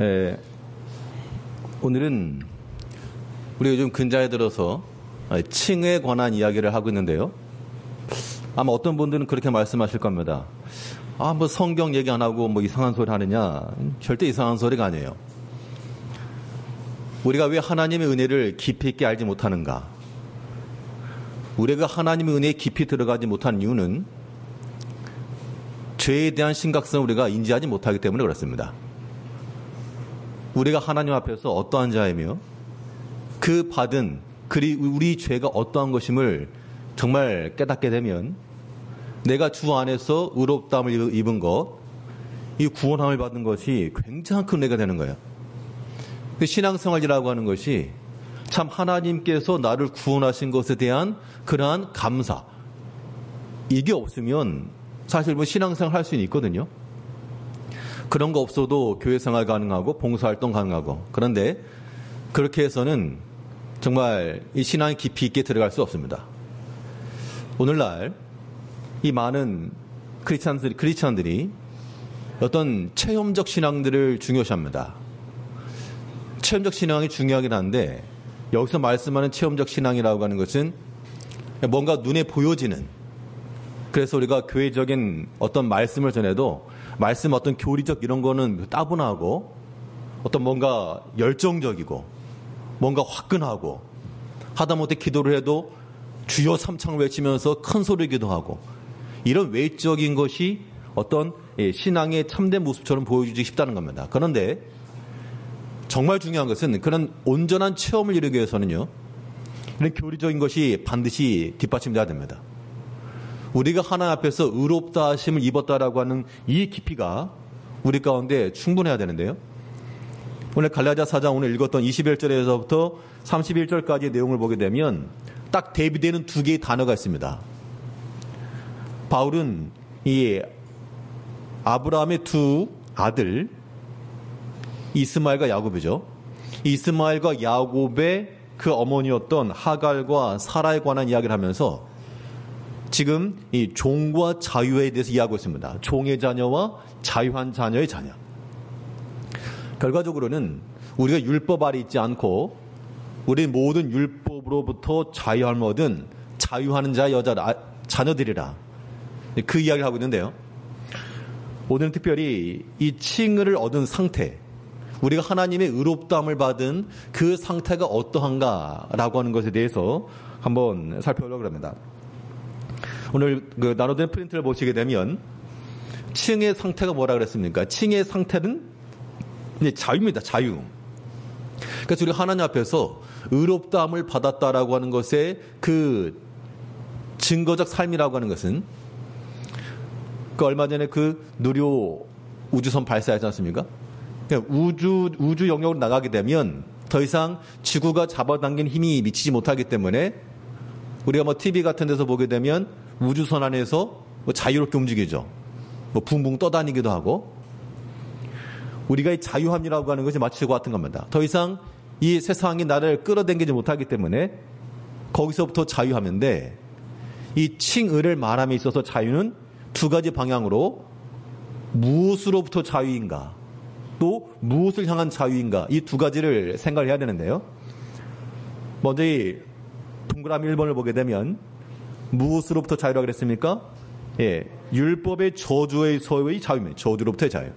예, 오늘은 우리가 요즘 근자에 들어서 칭에 관한 이야기를 하고 있는데요. 아마 어떤 분들은 그렇게 말씀하실 겁니다. 뭐 성경 얘기 안 하고 뭐 이상한 소리 하느냐. 절대 이상한 소리가 아니에요. 우리가 왜 하나님의 은혜를 깊이 있게 알지 못하는가? 우리가 하나님의 은혜에 깊이 들어가지 못한 이유는 죄에 대한 심각성을 우리가 인지하지 못하기 때문에 그렇습니다. 우리가 하나님 앞에서 어떠한 자이며 그 받은 우리 죄가 어떠한 것임을 정말 깨닫게 되면 내가 주 안에서 의롭다함을 입은 것, 이 구원함을 받은 것이 굉장히 큰 은혜가 되는 거예요. 신앙생활이라고 하는 것이 참 하나님께서 나를 구원하신 것에 대한 그러한 감사, 이게 없으면 사실 뭐 신앙생활 할 수는 있거든요. 그런 거 없어도 교회생활 가능하고 봉사활동 가능하고, 그런데 그렇게 해서는 정말 이 신앙이 깊이 있게 들어갈 수 없습니다. 오늘날 이 많은 크리스찬들이 어떤 체험적 신앙들을 중요시합니다. 체험적 신앙이 중요하긴 한데 여기서 말씀하는 체험적 신앙이라고 하는 것은 뭔가 눈에 보여지는, 그래서 우리가 교회적인 어떤 말씀을 전해도 말씀 어떤 교리적 이런 거는 따분하고 어떤 뭔가 열정적이고 뭔가 화끈하고 하다못해 기도를 해도 주여 삼창을 외치면서 큰 소리 기도하고 이런 외적인 것이 어떤 신앙의 참된 모습처럼 보여주기 쉽다는 겁니다. 그런데 정말 중요한 것은 그런 온전한 체험을 이루기 위해서는요, 이런 교리적인 것이 반드시 뒷받침돼야 됩니다. 우리가 하나님 앞에서 의롭다 하심을 입었다라고 하는 이 깊이가 우리 가운데 충분해야 되는데요. 오늘 갈라디아 4장 오늘 읽었던 21절에서부터 31절까지의 내용을 보게 되면 딱 대비되는 두 개의 단어가 있습니다. 바울은 이 아브라함의 두 아들 이스마엘과 야곱이죠. 이스마엘과 야곱의 그 어머니였던 하갈과 사라에 관한 이야기를 하면서 지금 이 종과 자유에 대해서 이야기하고 있습니다. 종의 자녀와 자유한 자녀의 자녀. 결과적으로는 우리가 율법 아래 있지 않고 우리 모든 율법으로부터 자유함을 얻은 자유하는 자의 자녀들이라, 그 이야기를 하고 있는데요. 오늘은 특별히 이 칭의를 얻은 상태, 우리가 하나님의 의롭다함을 받은 그 상태가 어떠한가라고 하는 것에 대해서 한번 살펴보려고 합니다. 오늘 그 나눠진 프린트를 보시게 되면 칭의 상태가 뭐라 그랬습니까? 칭의 상태는 이제 자유입니다. 자유. 그래서 우리가 하나님 앞에서 의롭다함을 받았다라고 하는 것의 그 증거적 삶이라고 하는 것은 그 얼마 전에 그 누리호 우주선 발사하지 않습니까? 우주 영역으로 나가게 되면 더 이상 지구가 잡아당긴 힘이 미치지 못하기 때문에 우리가 뭐 TV 같은 데서 보게 되면 우주선 안에서 뭐 자유롭게 움직이죠. 뭐 붕붕 떠다니기도 하고, 우리가 이 자유함이라고 하는 것이 마치 그와 같은 겁니다. 더 이상 이 세상이 나를 끌어당기지 못하기 때문에 거기서부터 자유함인데, 이 칭의를 말함에 있어서 자유는 두 가지 방향으로 무엇으로부터 자유인가, 또 무엇을 향한 자유인가, 이 두 가지를 생각을 해야 되는데요. 먼저 이 동그라미 1번을 보게 되면 무엇으로부터 자유라고 그랬습니까? 율법의 저주에서의 자유입니다. 저주로부터의 자유.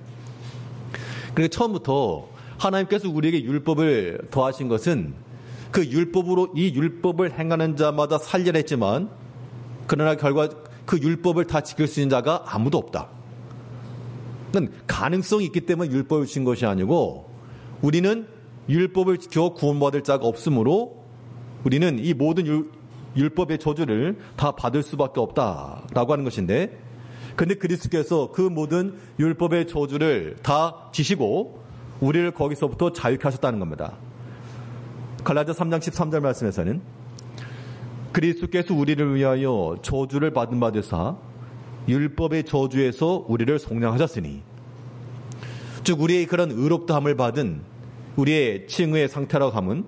그러니까 처음부터 하나님께서 우리에게 율법을 더하신 것은 그 율법으로 이 율법을 행하는 자마다 살려야 했지만, 그러나 결과 그 율법을 다 지킬 수 있는 자가 아무도 없다. 그러니까 가능성이 있기 때문에 율법을 주신 것이 아니고, 우리는 율법을 지켜 구원받을 자가 없으므로 우리는 이 모든 율법의 저주를 다 받을 수밖에 없다라고 하는 것인데, 근데 그리스도께서 그 모든 율법의 저주를 다 지시고 우리를 거기서부터 자유케 하셨다는 겁니다. 갈라디아 3장 13절 말씀에서는 그리스도께서 우리를 위하여 저주를 받은 바 되사 율법의 저주에서 우리를 속량하셨으니, 즉 우리의 그런 의롭다함을 받은 우리의 칭의의 상태라고 하면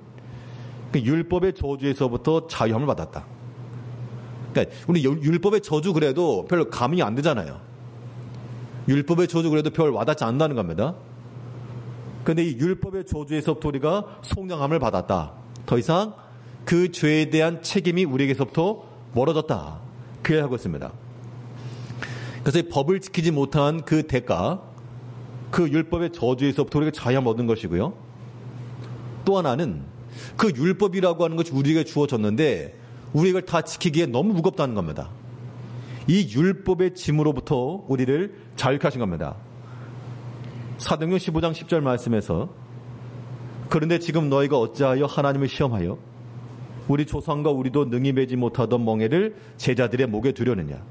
그 율법의 저주에서부터 자유함을 받았다. 그러니까 우리 율법의 저주 그래도 별로 감이 안 되잖아요. 율법의 저주 그래도 별 와닿지 않는다는 겁니다. 그런데 이 율법의 저주에서부터 우리가 속량함을 받았다. 더 이상 그 죄에 대한 책임이 우리에게서부터 멀어졌다. 그 얘기를 하고 있습니다. 그래서 이 법을 지키지 못한 그 대가, 그 율법의 저주에서부터 우리가 자유함을 얻은 것이고요. 또 하나는 그 율법이라고 하는 것이 우리에게 주어졌는데 우리가 다 지키기에 너무 무겁다는 겁니다. 이 율법의 짐으로부터 우리를 자유케 하신 겁니다. 사도행전 15장 10절 말씀에서 그런데 지금 너희가 어찌하여 하나님을 시험하여 우리 조상과 우리도 능히 매지 못하던 멍에를 제자들의 목에 두려느냐.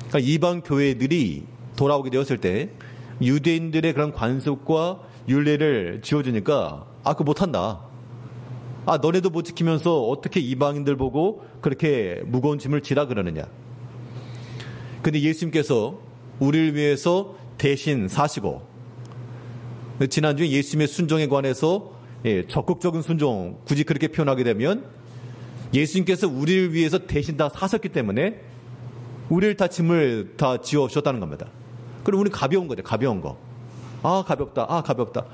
그러니까 이방 교회들이 돌아오게 되었을 때 유대인들의 그런 관습과 율례를 지어주니까 그거 못한다. 너네도 못 지키면서 어떻게 이방인들 보고 그렇게 무거운 짐을 지라 그러느냐. 근데 예수님께서 우리를 위해서 대신 사시고, 지난주에 예수님의 순종에 관해서 적극적인 순종, 굳이 그렇게 표현하게 되면 예수님께서 우리를 위해서 대신 다 사셨기 때문에 우리를 다 짐을 다 지어 주셨다는 겁니다. 그럼 우리는 가벼운 거죠. 가벼운 거. 가볍다. 가볍다.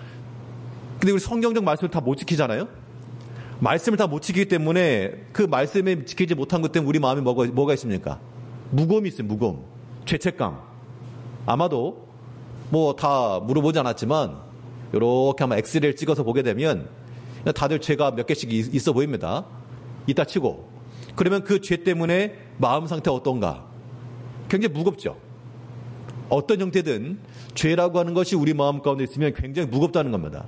근데 우리 성경적 말씀을 다 못 지키잖아요. 말씀을 다 못 지키기 때문에 그 말씀에 지키지 못한 것 때문에 우리 마음에 뭐가 있습니까? 무거움이 있어요. 무거움. 죄책감. 아마도 다 물어보지 않았지만 이렇게 한번 엑스레이를 찍어서 보게 되면 다들 죄가 몇 개씩 있어 보입니다. 이따 치고. 그러면 그 죄 때문에 마음 상태가 어떤가? 굉장히 무겁죠. 어떤 형태든 죄라고 하는 것이 우리 마음 가운데 있으면 굉장히 무겁다는 겁니다.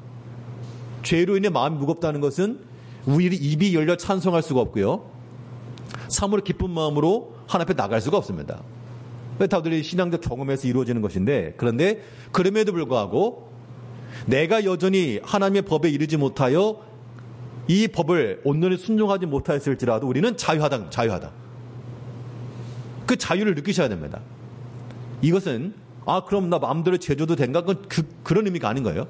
죄로 인해 마음이 무겁다는 것은 우리 입이 열려 찬송할 수가 없고요. 사물의 기쁜 마음으로 하나님 앞에 나갈 수가 없습니다. 다들 신앙적 경험에서 이루어지는 것인데, 그런데 그럼에도 불구하고 내가 여전히 하나님의 법에 이르지 못하여 이 법을 온전히 순종하지 못하였을지라도 우리는 자유하다. 그 자유를 느끼셔야 됩니다. 이것은 그럼 나 마음대로 죄져도 된가? 그런 의미가 아닌 거예요.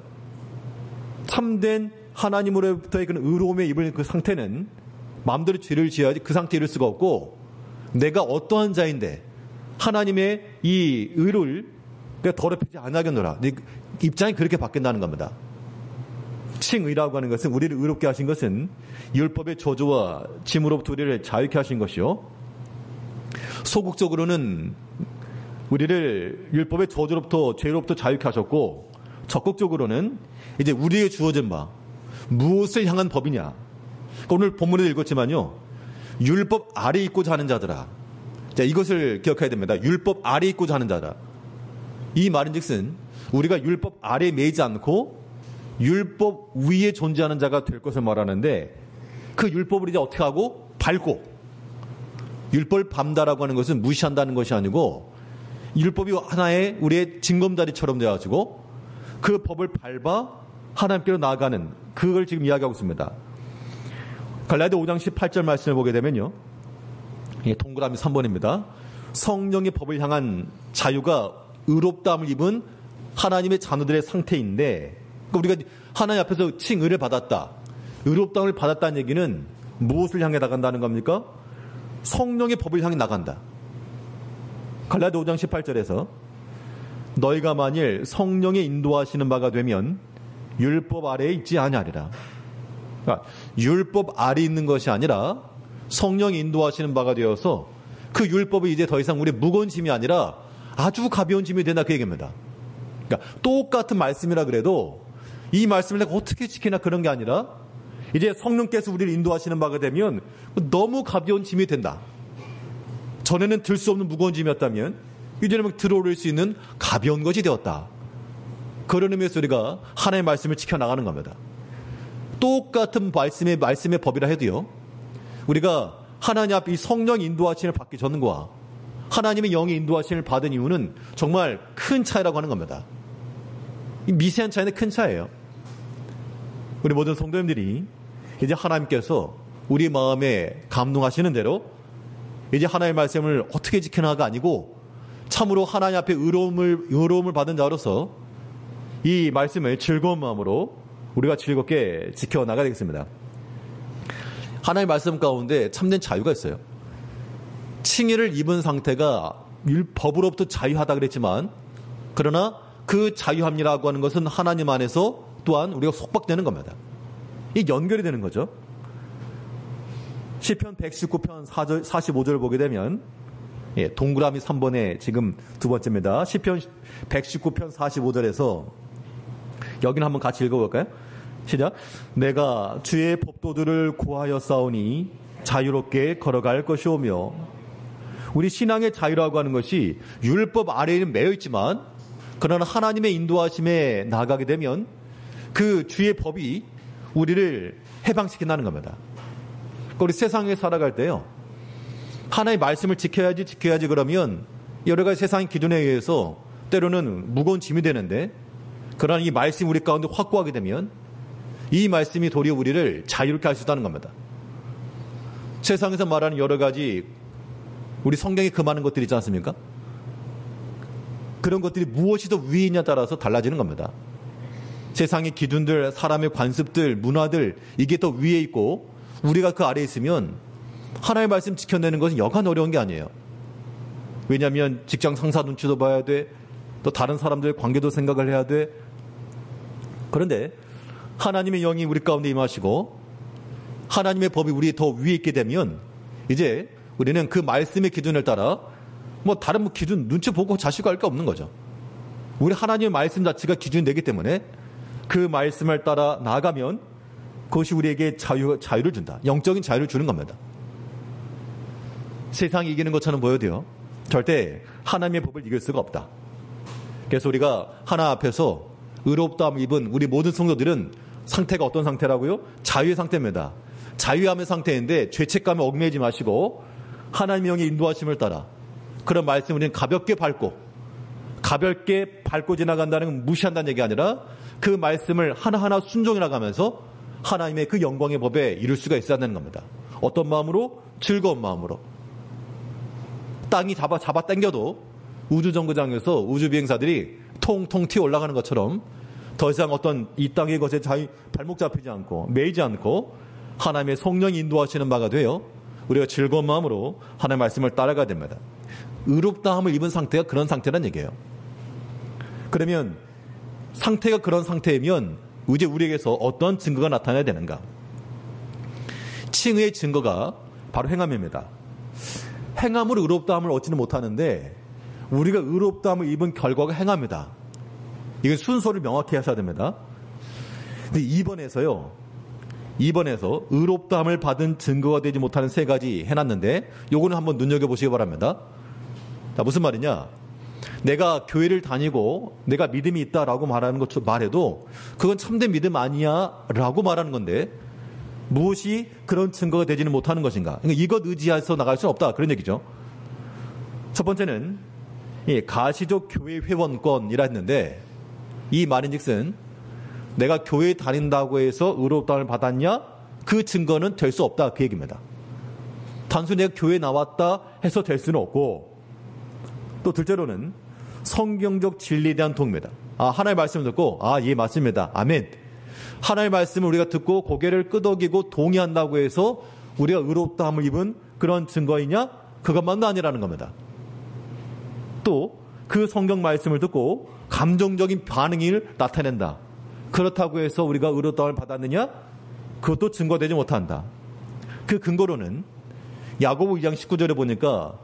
참된 하나님으로부터의 그런 의로움에 입은 그 상태는 마음대로 죄를 지어야지 그 상태에 이를 수가 없고, 내가 어떠한 자인데 하나님의 이 의를 내가 더럽히지 않으려노라. 입장이 그렇게 바뀐다는 겁니다. 칭의라고 하는 것은 우리를 의롭게 하신 것은 율법의 저주와 짐으로부터 우리를 자유케 하신 것이요. 소극적으로는 우리를 율법의 저주로부터 죄로부터 자유케 하셨고, 적극적으로는 이제 우리에게 주어진 바 무엇을 향한 법이냐. 오늘 본문에도 읽었지만요. 율법 아래 있고자 하는 자들아. 자, 이것을 기억해야 됩니다. 율법 아래 있고자 하는 자라. 이 말인즉슨 우리가 율법 아래에 매이지 않고 율법 위에 존재하는 자가 될 것을 말하는데, 그 율법을 이제 어떻게 하고 밟고, 율법을 밟다라고 하는 것은 무시한다는 것이 아니고 율법이 하나의 우리의 징검다리처럼 되어가지고 그 법을 밟아 하나님께로 나아가는, 그걸 지금 이야기하고 있습니다. 갈라디아 5장 18절 말씀을 보게 되면요. 동그라미 3번입니다. 성령의 법을 향한 자유가 의롭다함을 입은 하나님의 자녀들의 상태인데, 그러니까 우리가 하나님 앞에서 칭의를 받았다, 의롭다함을 받았다는 얘기는 무엇을 향해 나간다는 겁니까? 성령의 법을 향해 나간다. 갈라디아 5장 18절에서 너희가 만일 성령의 인도하시는 바가 되면 율법 아래에 있지 아니하리라. 그러니까 율법 아래에 있는 것이 아니라 성령이 인도하시는 바가 되어서 그 율법이 이제 더 이상 우리의 무거운 짐이 아니라 아주 가벼운 짐이 된다, 그 얘기입니다. 그러니까 똑같은 말씀이라 그래도 이 말씀을 내가 어떻게 지키나 그런 게 아니라 이제 성령께서 우리를 인도하시는 바가 되면 너무 가벼운 짐이 된다. 전에는 들 수 없는 무거운 짐이었다면 이제는 들어올릴 수 있는 가벼운 것이 되었다. 그런 의미에서 우리가 하나님의 말씀을 지켜나가는 겁니다. 똑같은 말씀의 법이라 해도요, 우리가 하나님 앞에 이 성령 인도하심을 받기 전과 하나님의 영의 인도하심을 받은 이유는 정말 큰 차이라고 하는 겁니다. 미세한 차이는 큰 차이예요. 우리 모든 성도님들이 이제 하나님께서 우리 마음에 감동하시는 대로 이제 하나님의 말씀을 어떻게 지켜나가가 아니고 참으로 하나님 앞에 의로움을 받은 자로서 이 말씀을 즐거운 마음으로 우리가 즐겁게 지켜나가야 되겠습니다. 하나님의 말씀 가운데 참된 자유가 있어요. 칭의를 입은 상태가 법으로부터 자유하다 그랬지만, 그러나 그 자유함이라고 하는 것은 하나님 안에서 또한 우리가 속박되는 겁니다. 이 연결이 되는 거죠. 시편 119편 45절을 보게 되면 동그라미 3번에 지금 두 번째입니다. 시편 119편 45절에서 여기는 한번 같이 읽어볼까요? 시작. 내가 주의 법도들을 구하여 싸우니 자유롭게 걸어갈 것이오며. 우리 신앙의 자유라고 하는 것이 율법 아래에는 매여 있지만 그러나 하나님의 인도하심에 나가게 되면 그 주의 법이 우리를 해방시킨다는 겁니다. 우리 세상에 살아갈 때요, 하나의 말씀을 지켜야지 그러면 여러 가지 세상의 기준에 의해서 때로는 무거운 짐이 되는데, 그러나 이 말씀이 우리 가운데 확고하게 되면 이 말씀이 도리어 우리를 자유롭게 할 수 있다는 겁니다. 세상에서 말하는 여러 가지 우리 성경에 금하는 것들이 있지 않습니까? 그런 것들이 무엇이 더 위에 있냐에 따라서 달라지는 겁니다. 세상의 기준들, 사람의 관습들, 문화들, 이게 더 위에 있고 우리가 그 아래에 있으면 하나님의 말씀 지켜내는 것은 여간 어려운 게 아니에요. 왜냐하면 직장 상사 눈치도 봐야 돼. 또 다른 사람들의 관계도 생각을 해야 돼. 그런데 하나님의 영이 우리 가운데 임하시고 하나님의 법이 우리 더 위에 있게 되면 이제 우리는 그 말씀의 기준을 따라 다른 기준 눈치 보고 자식할 게 없는 거죠. 우리 하나님의 말씀 자체가 기준이 되기 때문에 그 말씀을 따라 나아가면 그것이 우리에게 자유를 준다. 영적인 자유를 주는 겁니다. 세상이 이기는 것처럼 보여도요, 절대 하나님의 법을 이길 수가 없다. 그래서 우리가 하나 앞에서 의롭다함을 입은 우리 모든 성도들은 상태가 어떤 상태라고요? 자유의 상태입니다. 자유함의 상태인데 죄책감에 얽매이지 마시고 하나님의 영의 인도하심을 따라 그런 말씀을 우리는 가볍게 밟고 지나간다는 건 무시한다는 얘기가 아니라 그 말씀을 하나하나 순종해 나가면서 하나님의 그 영광의 법에 이룰 수가 있어야 하는 겁니다. 어떤 마음으로? 즐거운 마음으로. 땅이 잡아 당겨도 우주정거장에서 우주비행사들이 통통 튀어 올라가는 것처럼 더 이상 어떤 이 땅의 것에 발목 잡히지 않고 매이지 않고 하나님의 성령이 인도하시는 바가 되어 우리가 즐거운 마음으로 하나님의 말씀을 따라가야 됩니다. 의롭다함을 입은 상태가 그런 상태란 얘기예요. 그러면 상태가 그런 상태이면 이제 우리에게서 어떤 증거가 나타나야 되는가? 칭의의 증거가 바로 행함입니다. 행함으로 의롭다함을 얻지는 못하는데 우리가 의롭다함을 입은 결과가 행함이다. 이건 순서를 명확히 하셔야 됩니다. 근데 2번에서 의롭다함을 받은 증거가 되지 못하는 세 가지 해놨는데 요거는 한번 눈여겨보시기 바랍니다. 자, 무슨 말이냐? 내가 교회를 다니고 내가 믿음이 있다라고 말해도 그건 참된 믿음 아니야 라고 말하는 건데 무엇이 그런 증거가 되지는 못하는 것인가? 그러니까 이것 의지해서 나갈 수는 없다, 그런 얘기죠. 첫 번째는 가시적 교회 회원권이라 했는데 이 말인즉슨 내가 교회에 다닌다고 해서 의롭다함을 받았냐? 그 증거는 될 수 없다, 그 얘기입니다. 단순히 내가 교회에 나왔다 해서 될 수는 없고, 또 둘째로는 성경적 진리에 대한 동의입니다. 하나님의 말씀을 듣고 예, 맞습니다, 아멘. 하나님의 말씀을 우리가 듣고 고개를 끄덕이고 동의한다고 해서 우리가 의롭다함을 입은 그런 증거이냐? 그것만도 아니라는 겁니다. 또 그 성경 말씀을 듣고 감정적인 반응을 나타낸다. 그렇다고 해서 우리가 의롭다함을 받았느냐? 그것도 증거되지 못한다. 그 근거로는 야고보 2장 19절에 보니까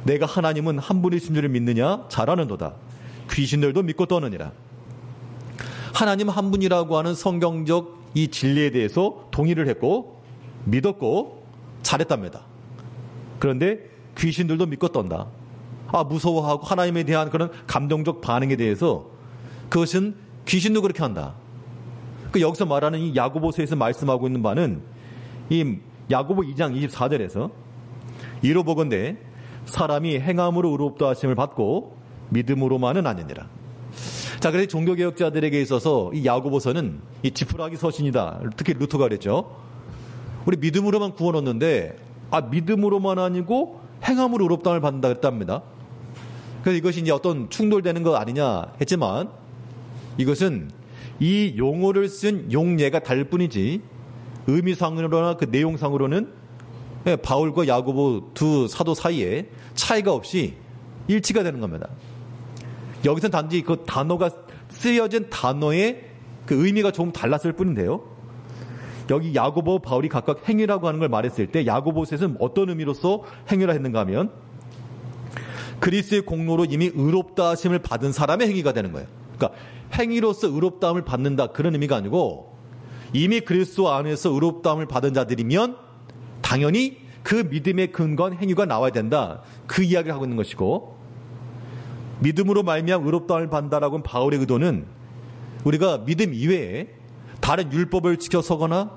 내가 하나님은 한 분이신 줄을 믿느냐? 잘하는도다. 귀신들도 믿고 떠느니라. 하나님 한 분이라고 하는 성경적 이 진리에 대해서 동의를 했고 믿었고 잘했답니다. 그런데 귀신들도 믿고 떤다. 무서워하고 하나님에 대한 그런 감정적 반응에 대해서 그것은 귀신도 그렇게 한다. 여기서 말하는 이 야고보서에서 말씀하고 있는 바는 이 야고보 2장 24절에서 이로 보건대 사람이 행함으로 의롭다 하심을 받고 믿음으로만은 아니니라. 자, 그래서 종교개혁자들에게 있어서 이 야고보서는 이 지푸라기 서신이다. 특히 루터가 그랬죠. 우리 믿음으로만 구원 얻는데 믿음으로만 아니고 행함으로 의롭다함을 받는다 그랬답니다. 그래서 이것이 이제 어떤 충돌되는 거 아니냐 했지만 이것은 이 용어를 쓴 용례가 다를 뿐이지 의미상으로나 그 내용상으로는 바울과 야고보 두 사도 사이에 차이가 없이 일치가 되는 겁니다. 여기서 단지 그 단어가 쓰여진 단어의 그 의미가 조금 달랐을 뿐인데요. 여기 야고보, 바울이 각각 행위라고 하는 걸 말했을 때 야고보서에서는 어떤 의미로서 행위라 했는가 하면 그리스도의 공로로 이미 의롭다 하심을 받은 사람의 행위가 되는 거예요. 그러니까 행위로서 의롭다함을 받는다 그런 의미가 아니고 이미 그리스도 안에서 의롭다함을 받은 자들이면 당연히 그 믿음의 근거한 행위가 나와야 된다. 그 이야기를 하고 있는 것이고 믿음으로 말미암아 의롭다함을 받는다라고 하는 바울의 의도는 우리가 믿음 이외에 다른 율법을 지켜서거나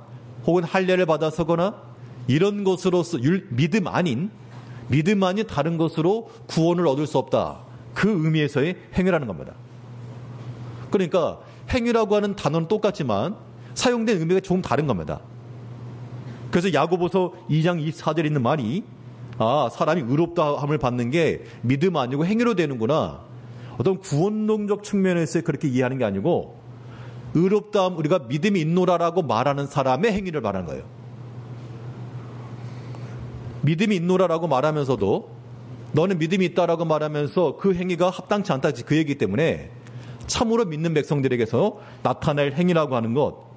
혹은 할례를 받아서거나 이런 것으로서 믿음 아닌 다른 것으로 구원을 얻을 수 없다. 그 의미에서의 행위라는 겁니다. 그러니까 행위라고 하는 단어는 똑같지만 사용된 의미가 조금 다른 겁니다. 그래서 야고보서 2장 24절에 있는 말이 사람이 의롭다함을 받는 게 믿음 아니고 행위로 되는구나. 어떤 구원론적 측면에서 그렇게 이해하는 게 아니고 의롭다함 우리가 믿음이 있노라라고 말하는 사람의 행위를 말하는 거예요. 믿음이 있노라라고 말하면서도 너는 믿음이 있다라고 말하면서 그 행위가 합당치 않다 그 얘기이기 때문에 참으로 믿는 백성들에게서 나타낼 행위라고 하는 것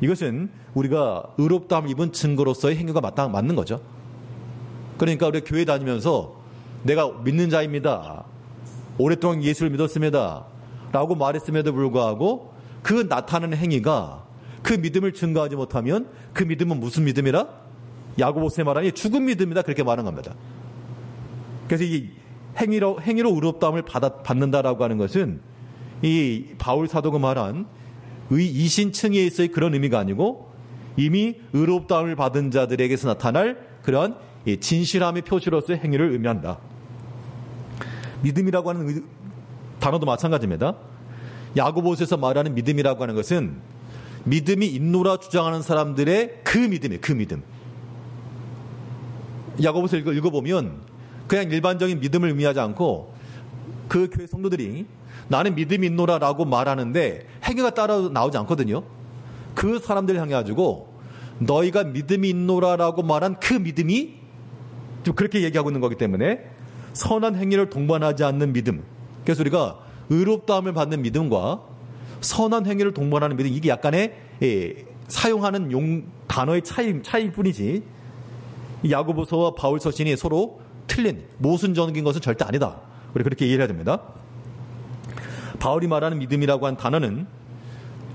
이것은 우리가 의롭다함을 입은 증거로서의 행위가 맞는 거죠. 그러니까 우리 교회 다니면서 내가 믿는 자입니다. 오랫동안 예수를 믿었습니다. 라고 말했음에도 불구하고 그 나타나는 행위가 그 믿음을 증거하지 못하면 그 믿음은 무슨 믿음이라? 야고보서에 말하니 죽은 믿음이다 그렇게 말한 겁니다. 그래서 이 행위로 의롭다함을 받는다라고 하는 것은 이 바울 사도가 말한 이신층에서의 그런 의미가 아니고 이미 의롭다함을 받은 자들에게서 나타날 그러한 진실함의 표시로서의 행위를 의미한다. 믿음이라고 하는 단어도 마찬가지입니다. 야고보서에서 말하는 믿음이라고 하는 것은 믿음이 있노라 주장하는 사람들의 그 믿음이에요. 그 믿음. 야고보서 읽어보면 그냥 일반적인 믿음을 의미하지 않고 그 교회 성도들이 나는 믿음이 있노라라고 말하는데 행위가 따라 나오지 않거든요. 그 사람들 향해 가지고 너희가 믿음이 있노라라고 말한 그 믿음이 좀 그렇게 얘기하고 있는 거기 때문에 선한 행위를 동반하지 않는 믿음. 그래서 우리가 의롭다함을 받는 믿음과 선한 행위를 동반하는 믿음 이게 약간의 사용하는 단어의 차이일 뿐이지 야고보서와 바울 서신이 서로 틀린 모순적인 것은 절대 아니다. 우리 그렇게 이해해야 됩니다. 바울이 말하는 믿음이라고 한 단어는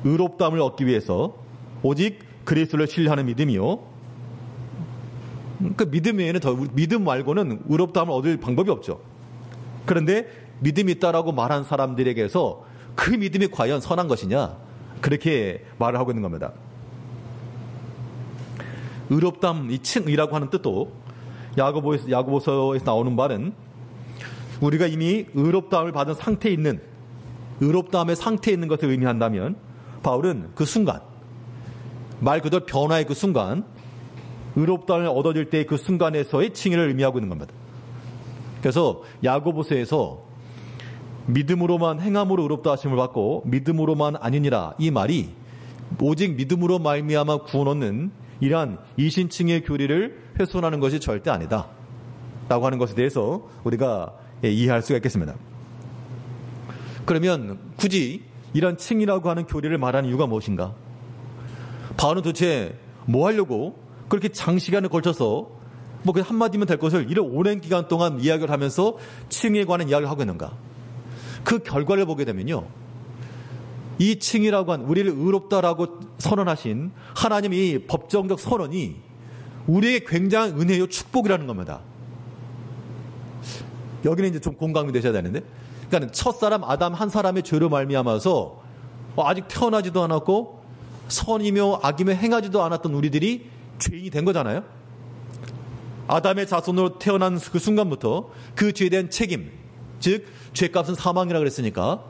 의롭다함을 얻기 위해서 오직 그리스도를 신뢰하는 믿음이요. 그 믿음 외에는 믿음 말고는 의롭다함을 얻을 방법이 없죠. 그런데 믿음이 있다라고 말한 사람들에게서 그 믿음이 과연 선한 것이냐 그렇게 말을 하고 있는 겁니다. 의롭다함 이 칭의라고 하는 뜻도 야고보서에서 나오는 말은 우리가 이미 의롭다함을 받은 상태에 있는 의롭다함의 상태에 있는 것을 의미한다면 바울은 그 순간 말 그대로 변화의 그 순간 의롭다함을 얻어질 때의 그 순간에서의 칭의를 의미하고 있는 겁니다. 그래서 야고보서에서 믿음으로만 행함으로 의롭다 하심을 받고 믿음으로만 아니니라 이 말이 오직 믿음으로 말미암아 구원 얻는 이러한 이신칭의 교리를 훼손하는 것이 절대 아니다 라고 하는 것에 대해서 우리가 이해할 수가 있겠습니다. 그러면 굳이 이런 칭이라고 하는 교리를 말하는 이유가 무엇인가? 바울은 도대체 뭐 하려고 그렇게 장시간에 걸쳐서 뭐 그냥 한마디면 될 것을 이런 오랜 기간 동안 이야기를 하면서 칭에 관한 이야기를 하고 있는가? 그 결과를 보게 되면요. 이 칭이라고 한 우리를 의롭다라고 선언하신 하나님의 법정적 선언이 우리에게 굉장한 은혜요 축복이라는 겁니다. 여기는 이제 좀 공감이 되셔야 되는데 그러니까 첫사람 아담 한 사람의 죄로 말미암아서 아직 태어나지도 않았고 선이며 악이며 행하지도 않았던 우리들이 죄인이 된 거잖아요. 아담의 자손으로 태어난 그 순간부터 그 죄에 대한 책임 즉 죄값은 사망이라고 그랬으니까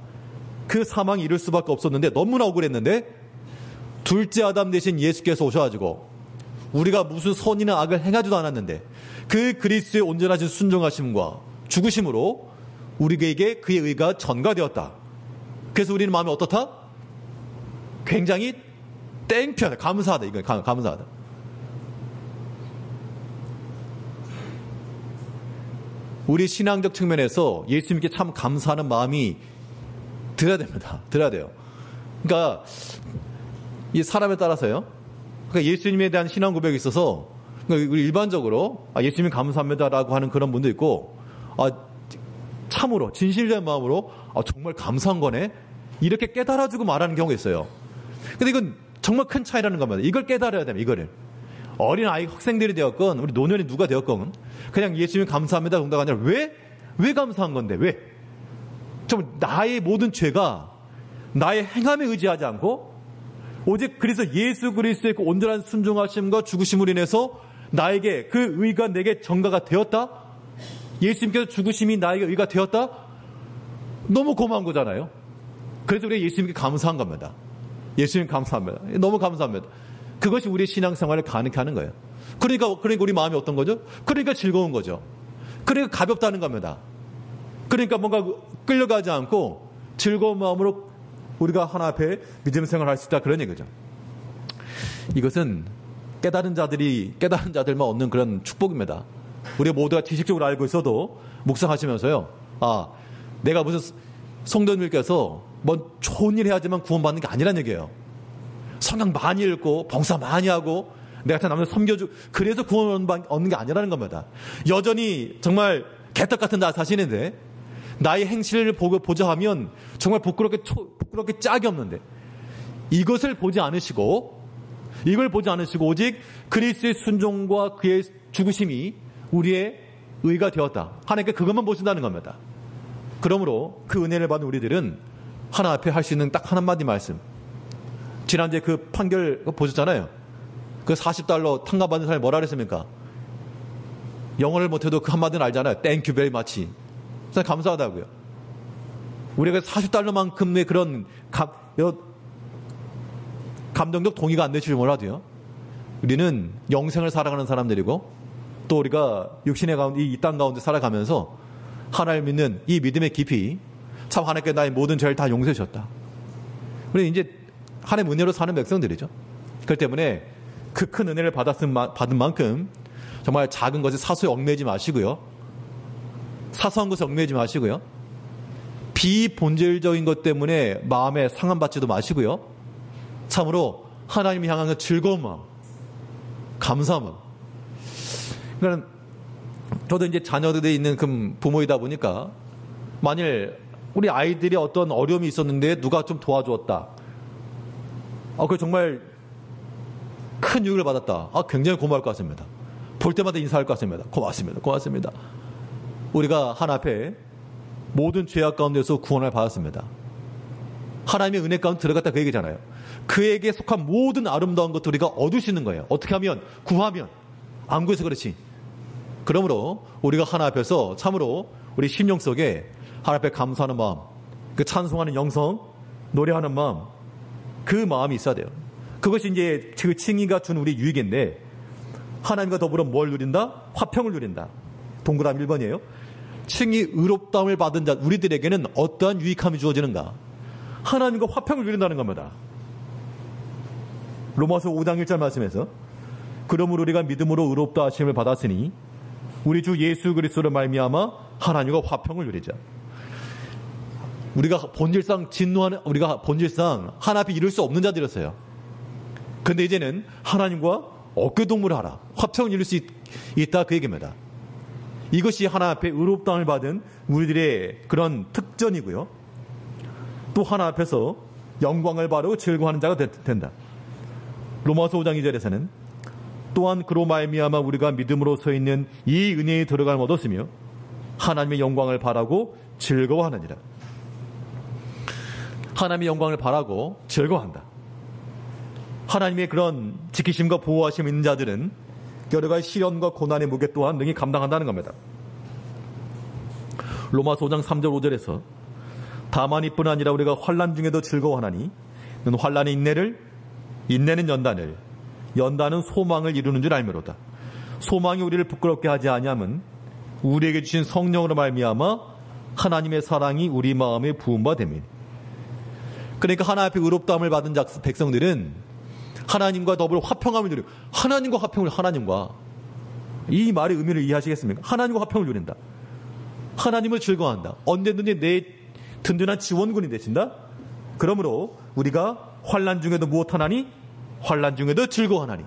그 사망이 이룰 수밖에 없었는데 너무나 억울했는데 둘째 아담 대신 예수께서 오셔가지고 우리가 무슨 선이나 악을 행하지도 않았는데 그 그리스도의 온전하신 순종하심과 죽으심으로 우리에게 그의 의가 전가되었다. 그래서 우리는 마음이 어떻다? 굉장히 땡큐하다. 감사하다. 이거 감사하다. 우리 신앙적 측면에서 예수님께 참 감사하는 마음이 들어야 됩니다. 들어야 돼요. 그러니까 이 사람에 따라서요. 그러니까 예수님에 대한 신앙 고백이 있어서 그러니까 우리 일반적으로 예수님 감사합니다라고 하는 그런 분도 있고 참으로 진실된 마음으로 정말 감사한 거네 이렇게 깨달아주고 말하는 경우가 있어요. 근데 이건 정말 큰 차이라는 겁니다. 이걸 깨달아야 됩니다. 이거를 어린 아이 학생들이 되었건 우리 노년이 누가 되었건 그냥 예수님 감사합니다 정도가 아니라 왜 감사한 건데 왜? 정말 나의 모든 죄가 나의 행함에 의지하지 않고 오직 그래서 예수 그리스도의 그 온전한 순종하심과 죽으심으로 인해서 나에게 그 의가 내게 전가가 되었다. 예수님께서 죽으심이 나에게 의가 되었다. 너무 고마운 거잖아요. 그래서 우리가 예수님께 감사한 겁니다. 예수님 감사합니다. 너무 감사합니다. 그것이 우리의 신앙생활을 가능케 하는 거예요. 그러니까 우리 마음이 어떤 거죠? 그러니까 즐거운 거죠. 그러니까 가볍다는 겁니다. 그러니까 뭔가 끌려가지 않고 즐거운 마음으로 우리가 하나 앞에 믿음 생활을 할 수 있다 그런 얘기죠. 이것은 깨달은 자들만 얻는 그런 축복입니다. 우리 모두가 지식적으로 알고 있어도 묵상하시면서요. 내가 무슨 성도님께서 뭐 좋은 일 해야지만 구원받는 게 아니란 얘기예요. 성경 많이 읽고 봉사 많이 하고 내 같은 남들 섬겨주고 그래서 구원 얻는 게 아니라는 겁니다. 여전히 정말 개떡 같은 나 사시는데 나의 행실을 보자 하면 정말 부끄럽게 짝이 없는데 이걸 보지 않으시고 오직 그리스도의 순종과 그의 죽으심이 우리의 의가 되었다. 하나님께 그것만 보신다는 겁니다. 그러므로 그 은혜를 받은 우리들은 하나 앞에 할 수 있는 딱 한마디 말씀. 지난주에 그 판결 보셨잖아요. 그 $40 탕감받은 사람이 뭐라 그랬습니까? 영어를 못해도 그 한마디는 알잖아요. Thank you very much. 감사하다고요. 우리가 $40만큼의 그런 감정적 동의가 안 되실 몰라도요. 우리는 영생을 살아가는 사람들이고 또 우리가 육신의 가운데 이 땅 가운데 살아가면서 하나님을 믿는 이 믿음의 깊이 참 하나님께 나의 모든 죄를 다 용서해 주셨다. 우리 이제 하나님의 은혜로 사는 백성들이죠. 그렇기 때문에 그 큰 은혜를 받은 만큼 정말 작은 것에 사소에 얽매이지 마시고요. 사소한 것에 얽매이지 마시고요. 비본질적인 것 때문에 마음에 상함받지도 마시고요. 참으로 하나님을 향한 그 즐거운 마음, 감사한 마음. 그러니까 저도 이제 자녀들이 있는 그 부모이다 보니까 만일 우리 아이들이 어떤 어려움이 있었는데 누가 좀 도와주었다. 그게 정말 큰 유익을 받았다. 굉장히 고마울 것 같습니다. 볼 때마다 인사할 것 같습니다. 고맙습니다. 우리가 하나 앞에 모든 죄악 가운데서 구원을 받았습니다. 하나님의 은혜 가운데 들어갔다 그 얘기잖아요. 그에게 속한 모든 아름다운 것도 우리가 얻을 수 있는 거예요. 어떻게 하면? 구하면. 안 구해서 그렇지. 그러므로 우리가 하나 앞에서 참으로 우리 심령 속에 하나 앞에 감사하는 마음, 그 찬송하는 영성, 노래하는 마음, 그 마음이 있어야 돼요. 그것이 이제 그 칭의가 준 우리 유익인데 하나님과 더불어 뭘 누린다? 화평을 누린다. 동그라미 1번이에요. 칭의 의롭다움을 받은 자 우리들에게는 어떠한 유익함이 주어지는가? 하나님과 화평을 누린다는 겁니다. 로마서 5장 1절 말씀에서 그러므로 우리가 믿음으로 의롭다 하심을 받았으니 우리 주 예수 그리스도로 말미암아 하나님과 화평을 누리자. 우리가 본질상 하나 앞에 이룰 수 없는 자들이었어요. 그런데 이제는 하나님과 어깨동무를 하라. 화평을 이룰 수 있다 그 얘기입니다. 이것이 하나 앞에 의롭다함을 받은 우리들의 그런 특전이고요. 또 하나 앞에서 영광을 바르고 즐거워하는 자가 된다. 로마서 5장 2절에서는 또한 그로 말미암아 우리가 믿음으로 서 있는 이 은혜에 들어감을 얻었으며 하나님의 영광을 바라고 즐거워하느니라. 하나님의 영광을 바라고 즐거워한다. 하나님의 그런 지키심과 보호하심 있는 자들은 여러 가지 시련과 고난의 무게 또한 능히 감당한다는 겁니다. 로마서 5장 3절 5절에서 다만 이뿐 아니라 우리가 환난 중에도 즐거워하나니 이는 환난의 인내를, 인내는 연단을, 연단은 소망을 이루는 줄 알미로다. 소망이 우리를 부끄럽게 하지 아니함은 우리에게 주신 성령으로 말미암아 하나님의 사랑이 우리 마음에 부은 바 됨이니. 그러니까 하나 앞에 의롭다함을 받은 백성들은 하나님과 더불어 화평함을 누리고, 하나님과 화평을, 하나님과, 이 말의 의미를 이해하시겠습니까? 하나님과 화평을 누린다. 하나님을 즐거워한다. 언제든지 든든한 지원군이 되신다. 그러므로 우리가 환난 중에도 무엇하나니? 환난 중에도 즐거워하나니.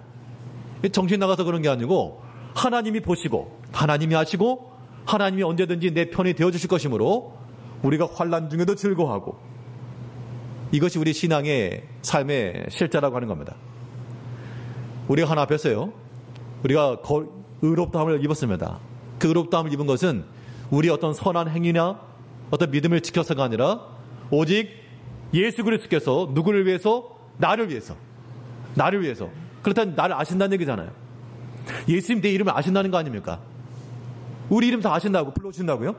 정신 나가서 그런 게 아니고 하나님이 보시고 하나님이 하시고 하나님이 언제든지 내 편이 되어주실 것이므로 우리가 환난 중에도 즐거워하고, 이것이 우리 신앙의 삶의 실제라고 하는 겁니다. 우리가 하나 앞에서요, 우리가 의롭다함을 입었습니다. 그 의롭다함을 입은 것은 우리 어떤 선한 행위나 어떤 믿음을 지켜서가 아니라 오직 예수 그리스도께서 누구를 위해서? 나를 위해서. 그렇다면 나를 아신다는 얘기잖아요. 예수님 내 이름을 아신다는 거 아닙니까? 우리 이름 다 아신다고 불러주신다고요?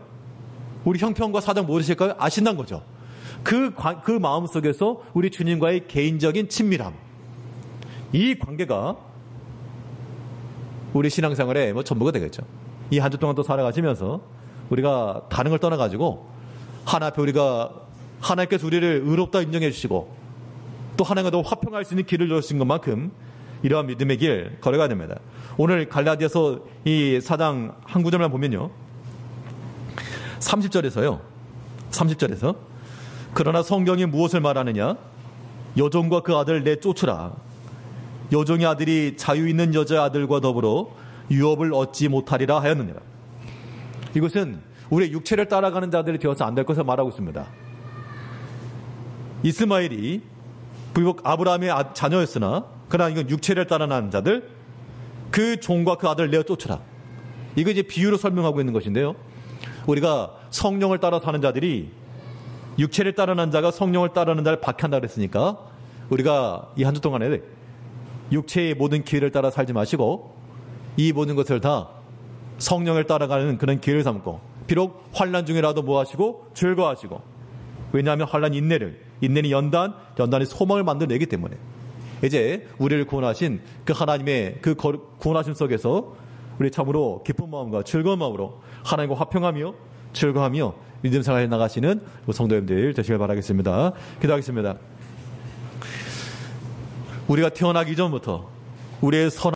우리 형편과 사정 모르실까요? 아신다는 거죠. 그 마음 속에서 우리 주님과의 개인적인 친밀함, 이 관계가 우리 신앙생활의 전부가 되겠죠. 이 한 주 동안 또 살아가시면서 우리가 다른 걸 떠나가지고 하나 앞에 우리가 하나님께서 우리를 의롭다 인정해 주시고 또 하나님과 더 화평할 수 있는 길을 열어주신 것만큼 이러한 믿음의 길 걸어가야 됩니다. 오늘 갈라디아서 이 4장 한 구절만 보면요, 30절에서 그러나 성경이 무엇을 말하느냐? 여종과 그 아들 내쫓으라. 여종의 아들이 자유 있는 여자의 아들과 더불어 유업을 얻지 못하리라 하였느니라. 이것은 우리의 육체를 따라가는 자들이 되어서 안 될 것을 말하고 있습니다. 이스마엘이 비록 아브라함의 자녀였으나 그러나 이건 육체를 따라가는 자들, 그 종과 그 아들을 내어 쫓으라. 이거 이제 비유로 설명하고 있는 것인데요, 우리가 성령을 따라 사는 자들이 육체를 따르는 자가 성령을 따르는 자를 박해한다 그랬으니까 우리가 이 한 주 동안에 육체의 모든 기회를 따라 살지 마시고 이 모든 것을 다 성령을 따라가는 그런 기회를 삼고, 비록 환난 중이라도 뭐 하시고? 즐거워하시고. 왜냐하면 환난이 인내는 연단이 소망을 만들어내기 때문에 이제 우리를 구원하신 그 하나님의 그 구원하심 속에서 우리 참으로 기쁜 마음과 즐거운 마음으로 하나님과 화평하며 즐거워하며 믿음 생활에 나가시는 성도님들 되시길 바라겠습니다. 기도하겠습니다. 우리가 태어나기 전부터 우리의 선